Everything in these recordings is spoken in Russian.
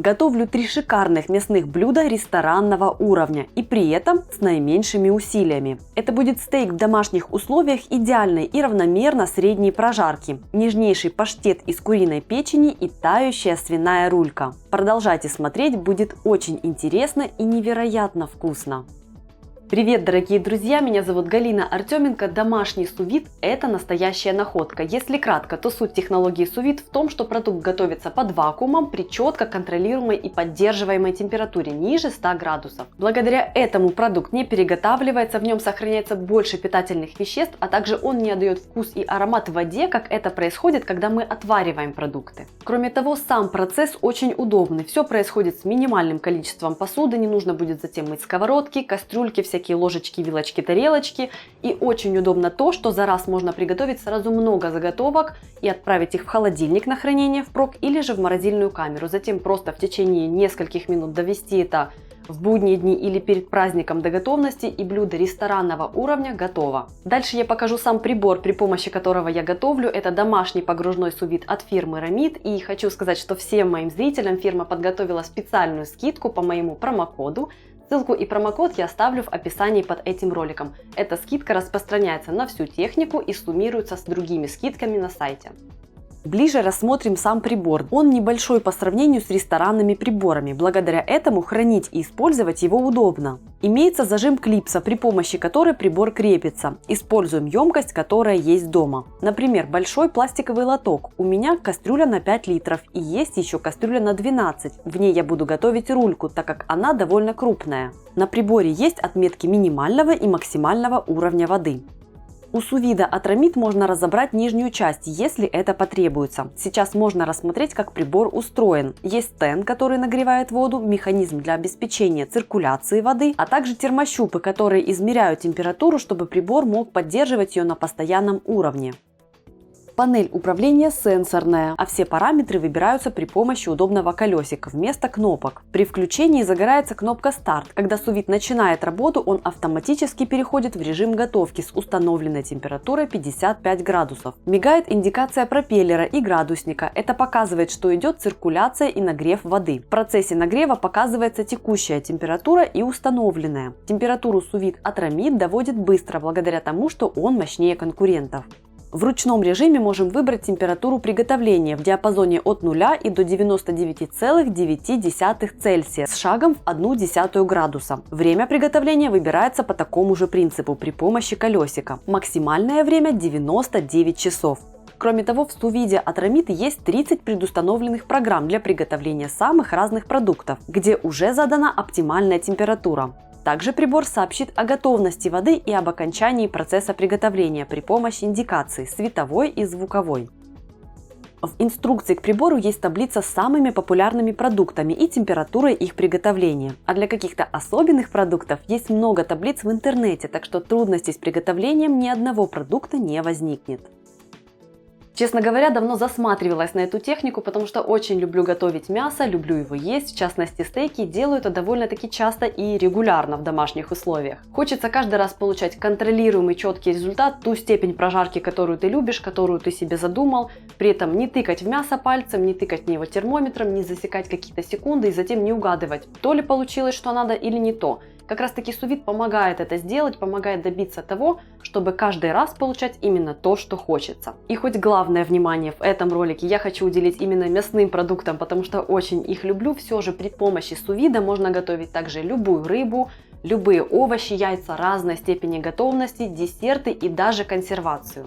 Готовлю 3 шикарных мясных блюда ресторанного уровня и при этом с наименьшими усилиями. Это будет стейк в домашних условиях идеальной и равномерно средней прожарки, нежнейший паштет из куриной печени и тающая свиная рулька. Продолжайте смотреть, будет очень интересно и невероятно вкусно. Привет, дорогие друзья! Меня зовут Галина Артеменко. Домашний су-вид – это настоящая находка. Если кратко, то суть технологии су-вид в том, что продукт готовится под вакуумом при четко контролируемой и поддерживаемой температуре ниже 100 градусов. Благодаря этому продукт не переготавливается, в нем сохраняется больше питательных веществ, а также он не отдает вкус и аромат в воде, как это происходит, когда мы отвариваем продукты. Кроме того, сам процесс очень удобный. Все происходит с минимальным количеством посуды, не нужно будет затем мыть сковородки, кастрюльки, всякие ложечки, вилочки, тарелочки. И очень удобно то, что за раз можно приготовить сразу много заготовок и отправить их в холодильник на хранение впрок или же в морозильную камеру. Затем просто в течение нескольких минут довести это в будние дни или перед праздником до готовности, и блюдо ресторанного уровня готово. Дальше я покажу сам прибор, при помощи которого я готовлю. Это домашний погружной су-вид от фирмы Рамит. И хочу сказать, что всем моим зрителям фирма подготовила специальную скидку по моему промокоду. Ссылку и промокод я оставлю в описании под этим роликом. Эта скидка распространяется на всю технику и суммируется с другими скидками на сайте. Ближе рассмотрим сам прибор. Он небольшой по сравнению с ресторанными приборами, благодаря этому хранить и использовать его удобно. Имеется зажим клипса, при помощи которой прибор крепится. Используем емкость, которая есть дома. Например, большой пластиковый лоток. У меня кастрюля на 5 литров и есть еще кастрюля на 12. В ней я буду готовить рульку, так как она довольно крупная. На приборе есть отметки минимального и максимального уровня воды. У су-вида от Рамит можно разобрать нижнюю часть, если это потребуется. Сейчас можно рассмотреть, как прибор устроен. Есть стенд, который нагревает воду, механизм для обеспечения циркуляции воды, а также термощупы, которые измеряют температуру, чтобы прибор мог поддерживать ее на постоянном уровне. Панель управления сенсорная, а все параметры выбираются при помощи удобного колесика вместо кнопок. При включении загорается кнопка «Старт». Когда су-вид начинает работу, он автоматически переходит в режим готовки с установленной температурой 55 градусов. Мигает индикация пропеллера и градусника. Это показывает, что идет циркуляция и нагрев воды. В процессе нагрева показывается текущая температура и установленная. Температуру су-вид от Рамит доводит быстро, благодаря тому, что он мощнее конкурентов. В ручном режиме можем выбрать температуру приготовления в диапазоне от 0 и до 99,9 Цельсия с шагом в 0,1 градуса. Время приготовления выбирается по такому же принципу при помощи колесика. Максимальное время 99 часов. Кроме того, в су-виде от Рамит есть 30 предустановленных программ для приготовления самых разных продуктов, где уже задана оптимальная температура. Также прибор сообщит о готовности воды и об окончании процесса приготовления при помощи индикаций световой и звуковой. В инструкции к прибору есть таблица с самыми популярными продуктами и температурой их приготовления. А для каких-то особенных продуктов есть много таблиц в интернете, так что трудностей с приготовлением ни одного продукта не возникнет. Честно говоря, давно засматривалась на эту технику, потому что очень люблю готовить мясо, люблю его есть, в частности стейки, делаю это довольно-таки часто и регулярно в домашних условиях. Хочется каждый раз получать контролируемый четкий результат, ту степень прожарки, которую ты любишь, которую ты себе задумал, при этом не тыкать в мясо пальцем, не тыкать в него термометром, не засекать какие-то секунды и затем не угадывать, то ли получилось, что надо, или не то. Как раз таки су-вид помогает это сделать, помогает добиться того, чтобы каждый раз получать именно то, что хочется. И хоть главное внимание в этом ролике я хочу уделить именно мясным продуктам, потому что очень их люблю, все же при помощи су-вида можно готовить также любую рыбу, любые овощи, яйца разной степени готовности, десерты и даже консервацию.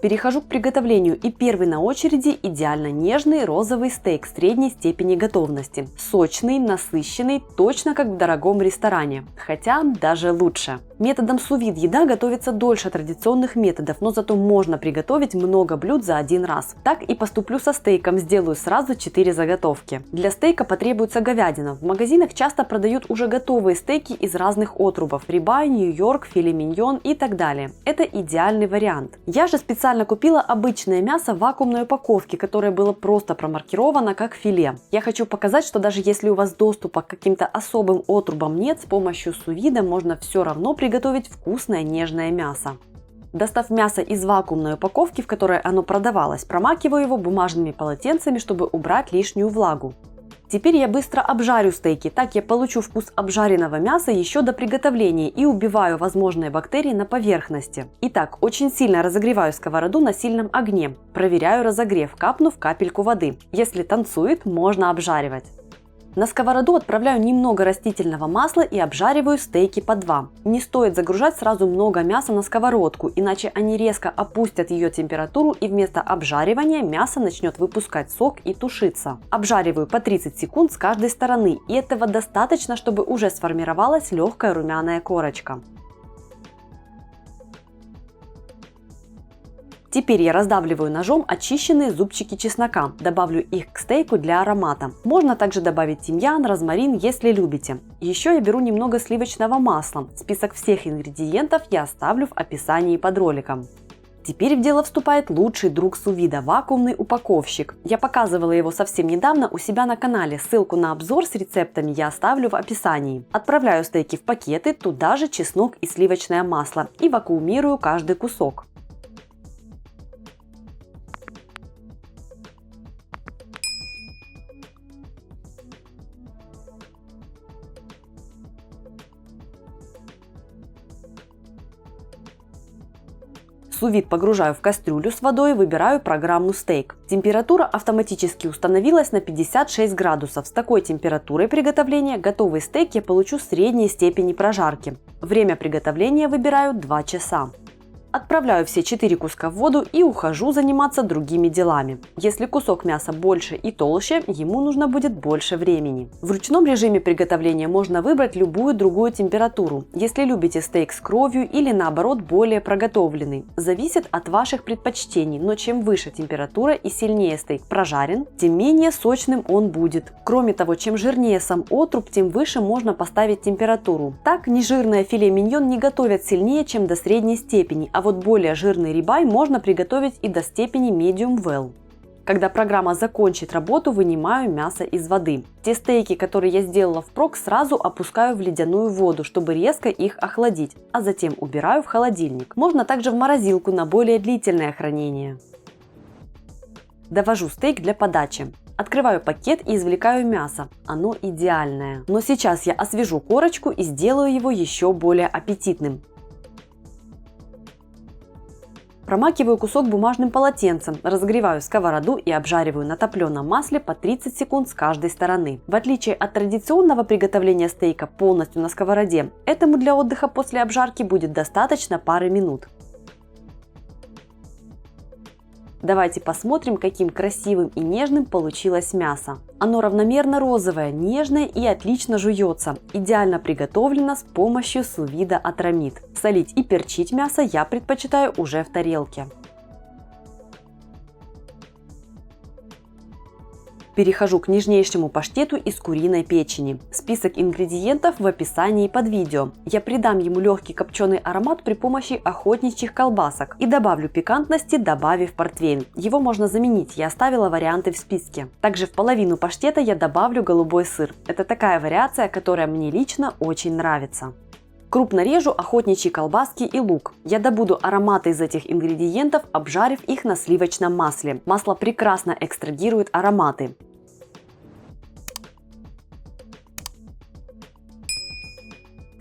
Перехожу к приготовлению, и первый на очереди идеально нежный розовый стейк средней степени готовности. Сочный, насыщенный, точно как в дорогом ресторане, хотя даже лучше. Методом су-вид еда готовится дольше традиционных методов, но зато можно приготовить много блюд за один раз. Так и поступлю со стейком, сделаю сразу 4 заготовки. Для стейка потребуется говядина. В магазинах часто продают уже готовые стейки из разных отрубов: рибай, Нью-Йорк, филе миньон и так далее. Это идеальный вариант. Я же специально купила обычное мясо в вакуумной упаковке, которое было просто промаркировано как филе. Я хочу показать, что даже если у вас доступа к каким-то особым отрубам нет, с помощью су-вида можно все равно приготовить вкусное нежное мясо. Достав мясо из вакуумной упаковки, в которой оно продавалось, промакиваю его бумажными полотенцами, чтобы убрать лишнюю влагу. Теперь я быстро обжарю стейки, так я получу вкус обжаренного мяса еще до приготовления и убиваю возможные бактерии на поверхности. Итак, очень сильно разогреваю сковороду на сильном огне. Проверяю разогрев, капнув капельку воды. Если танцует, можно обжаривать. На сковороду отправляю немного растительного масла и обжариваю стейки по 2. Не стоит загружать сразу много мяса на сковородку, иначе они резко опустят ее температуру и вместо обжаривания мясо начнет выпускать сок и тушиться. Обжариваю по 30 секунд с каждой стороны, и этого достаточно, чтобы уже сформировалась легкая румяная корочка. Теперь я раздавливаю ножом очищенные зубчики чеснока, добавлю их к стейку для аромата. Можно также добавить тимьян, розмарин, если любите. Еще я беру немного сливочного масла. Список всех ингредиентов я оставлю в описании под роликом. Теперь в дело вступает лучший друг су-вида – вакуумный упаковщик. Я показывала его совсем недавно у себя на канале, ссылку на обзор с рецептами я оставлю в описании. Отправляю стейки в пакеты, туда же чеснок и сливочное масло и вакуумирую каждый кусок. Су-вид погружаю в кастрюлю с водой и выбираю программу стейк. Температура автоматически установилась на 56 градусов. С такой температурой приготовления готовый стейк я получу средней степени прожарки. Время приготовления выбираю 2 часа. Отправляю все 4 куска в воду и ухожу заниматься другими делами. Если кусок мяса больше и толще, ему нужно будет больше времени. В ручном режиме приготовления можно выбрать любую другую температуру, если любите стейк с кровью или наоборот более проготовленный. Зависит от ваших предпочтений, но чем выше температура и сильнее стейк прожарен, тем менее сочным он будет. Кроме того, чем жирнее сам отруб, тем выше можно поставить температуру. Так, нежирное филе миньон не готовят сильнее, чем до средней степени, а вот более жирный рибай можно приготовить и до степени medium well. Когда программа закончит работу, вынимаю мясо из воды. Те стейки, которые я сделала впрок, сразу опускаю в ледяную воду, чтобы резко их охладить, а затем убираю в холодильник. Можно также в морозилку на более длительное хранение. Довожу стейк для подачи. Открываю пакет и извлекаю мясо. Оно идеальное. Но сейчас я освежу корочку и сделаю его еще более аппетитным. Промакиваю кусок бумажным полотенцем, разогреваю сковороду и обжариваю на топленом масле по 30 секунд с каждой стороны. В отличие от традиционного приготовления стейка полностью на сковороде, этому для отдыха после обжарки будет достаточно пары минут. Давайте посмотрим, каким красивым и нежным получилось мясо. Оно равномерно розовое, нежное и отлично жуется. Идеально приготовлено с помощью су-вида от Рамит. Солить и перчить мясо я предпочитаю уже в тарелке. Перехожу к нежнейшему паштету из куриной печени. Список ингредиентов в описании под видео. Я придам ему легкий копченый аромат при помощи охотничьих колбасок и добавлю пикантности, добавив портвейн. Его можно заменить, я оставила варианты в списке. Также в половину паштета я добавлю голубой сыр. Это такая вариация, которая мне лично очень нравится. Крупно режу охотничьи колбаски и лук. Я добуду ароматы из этих ингредиентов, обжарив их на сливочном масле. Масло прекрасно экстрагирует ароматы.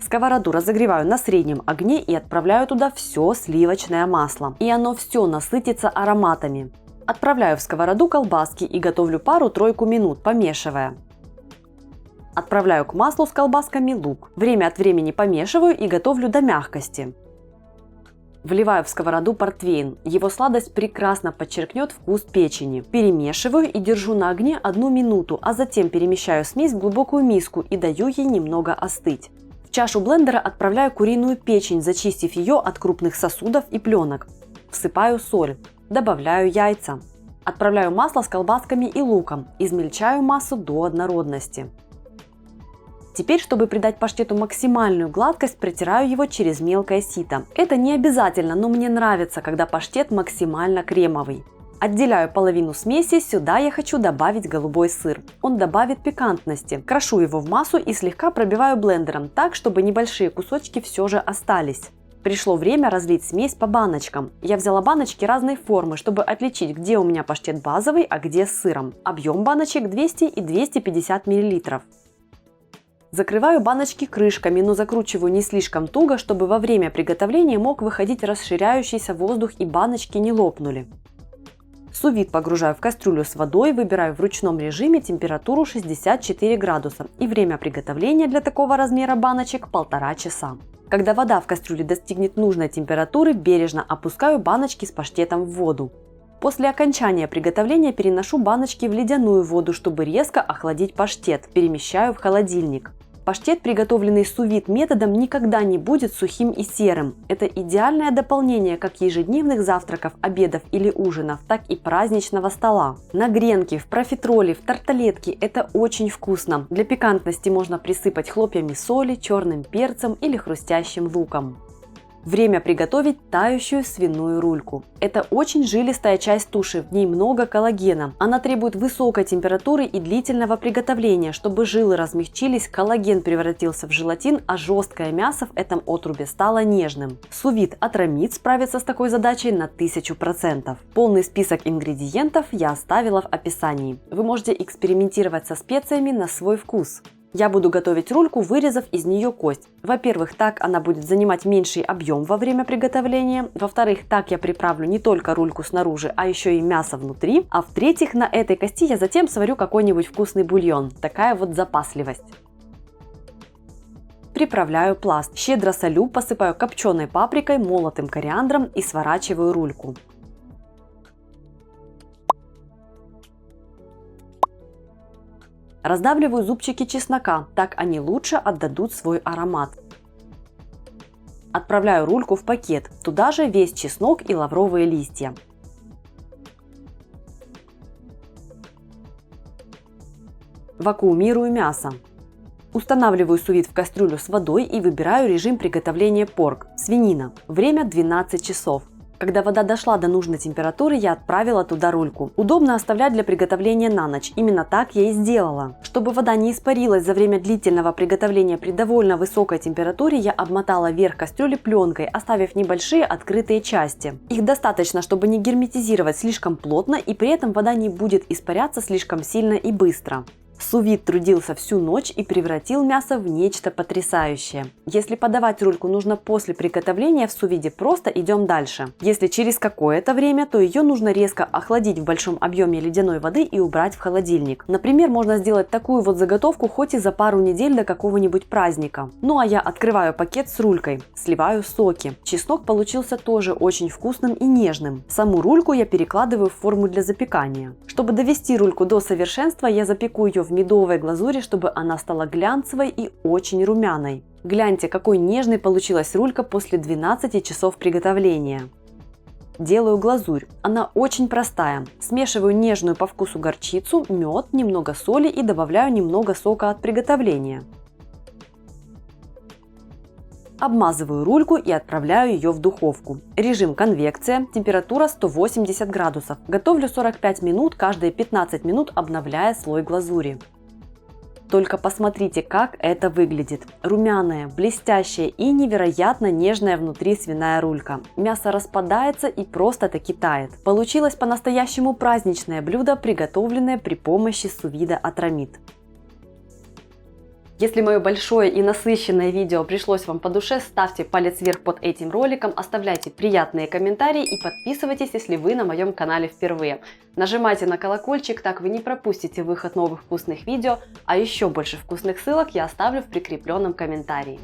Сковороду разогреваю на среднем огне и отправляю туда все сливочное масло. И оно все насытится ароматами. Отправляю в сковороду колбаски и готовлю пару-тройку минут, помешивая. Отправляю к маслу с колбасками лук. Время от времени помешиваю и готовлю до мягкости. Вливаю в сковороду портвейн. Его сладость прекрасно подчеркнет вкус печени. Перемешиваю и держу на огне 1 минуту, а затем перемещаю смесь в глубокую миску и даю ей немного остыть. В чашу блендера отправляю куриную печень, зачистив ее от крупных сосудов и пленок. Всыпаю соль. Добавляю яйца. Отправляю масло с колбасками и луком. Измельчаю массу до однородности. Теперь, чтобы придать паштету максимальную гладкость, протираю его через мелкое сито. Это не обязательно, но мне нравится, когда паштет максимально кремовый. Отделяю половину смеси, сюда я хочу добавить голубой сыр. Он добавит пикантности. Крошу его в массу и слегка пробиваю блендером так, чтобы небольшие кусочки все же остались. Пришло время разлить смесь по баночкам. Я взяла баночки разной формы, чтобы отличить, где у меня паштет базовый, а где с сыром. Объем баночек 200 и 250 мл. Закрываю баночки крышками, но закручиваю не слишком туго, чтобы во время приготовления мог выходить расширяющийся воздух и баночки не лопнули. Су-вид погружаю в кастрюлю с водой, выбираю в ручном режиме температуру 64 градуса и время приготовления для такого размера баночек 1,5 часа. Когда вода в кастрюле достигнет нужной температуры, бережно опускаю баночки с паштетом в воду. После окончания приготовления переношу баночки в ледяную воду, чтобы резко охладить паштет, перемещаю в холодильник. Паштет, приготовленный су-вид методом, никогда не будет сухим и серым. Это идеальное дополнение как ежедневных завтраков, обедов или ужинов, так и праздничного стола. На гренки, в профитроли, в тарталетки это очень вкусно. Для пикантности можно присыпать хлопьями соли, черным перцем или хрустящим луком. Время приготовить тающую свиную рульку. Это очень жилистая часть туши, в ней много коллагена. Она требует высокой температуры и длительного приготовления, чтобы жилы размягчились, коллаген превратился в желатин, а жесткое мясо в этом отрубе стало нежным. Су-вид Атрамид справится с такой задачей на 1000%. Полный список ингредиентов я оставила в описании. Вы можете экспериментировать со специями на свой вкус. Я буду готовить рульку, вырезав из нее кость. Во-первых, так она будет занимать меньший объем во время приготовления. Во-вторых, так я приправлю не только рульку снаружи, а еще и мясо внутри. А в-третьих, на этой кости я затем сварю какой-нибудь вкусный бульон. Такая вот запасливость. Приправляю пласт. Щедро солю, посыпаю копченой паприкой, молотым кориандром и сворачиваю рульку. Раздавливаю зубчики чеснока, так они лучше отдадут свой аромат. Отправляю рульку в пакет, туда же весь чеснок и лавровые листья. Вакуумирую мясо. Устанавливаю су-вид в кастрюлю с водой и выбираю режим приготовления порк, свинина. Время 12 часов. Когда вода дошла до нужной температуры, я отправила туда рульку. Удобно оставлять для приготовления на ночь. Именно так я и сделала. Чтобы вода не испарилась за время длительного приготовления при довольно высокой температуре, я обмотала верх кастрюли пленкой, оставив небольшие открытые части. Их достаточно, чтобы не герметизировать слишком плотно, и при этом вода не будет испаряться слишком сильно и быстро. Су-вид трудился всю ночь и превратил мясо в нечто потрясающее. Если подавать рульку нужно после приготовления в су-виде, просто идем дальше. Если через какое-то время, то ее нужно резко охладить в большом объеме ледяной воды и убрать в холодильник. Например, можно сделать такую вот заготовку хоть и за пару недель до какого-нибудь праздника. Ну а я открываю пакет с рулькой, сливаю соки. Чеснок получился тоже очень вкусным и нежным. Саму рульку я перекладываю в форму для запекания. Чтобы довести рульку до совершенства, я запеку ее в медовой глазури, чтобы она стала глянцевой и очень румяной. Гляньте, какой нежной получилась рулька после 12 часов приготовления. Делаю глазурь. Она очень простая. Смешиваю нежную по вкусу горчицу, мед, немного соли и добавляю немного сока от приготовления. Обмазываю рульку и отправляю ее в духовку. Режим конвекция, температура 180 градусов. Готовлю 45 минут, каждые 15 минут обновляя слой глазури. Только посмотрите, как это выглядит. Румяная, блестящая и невероятно нежная внутри свиная рулька. Мясо распадается и просто-таки тает. Получилось по-настоящему праздничное блюдо, приготовленное при помощи су-вида Атрамид. Если мое большое и насыщенное видео пришлось вам по душе, ставьте палец вверх под этим роликом, оставляйте приятные комментарии и подписывайтесь, если вы на моем канале впервые. Нажимайте на колокольчик, так вы не пропустите выход новых вкусных видео, а еще больше вкусных ссылок я оставлю в прикрепленном комментарии.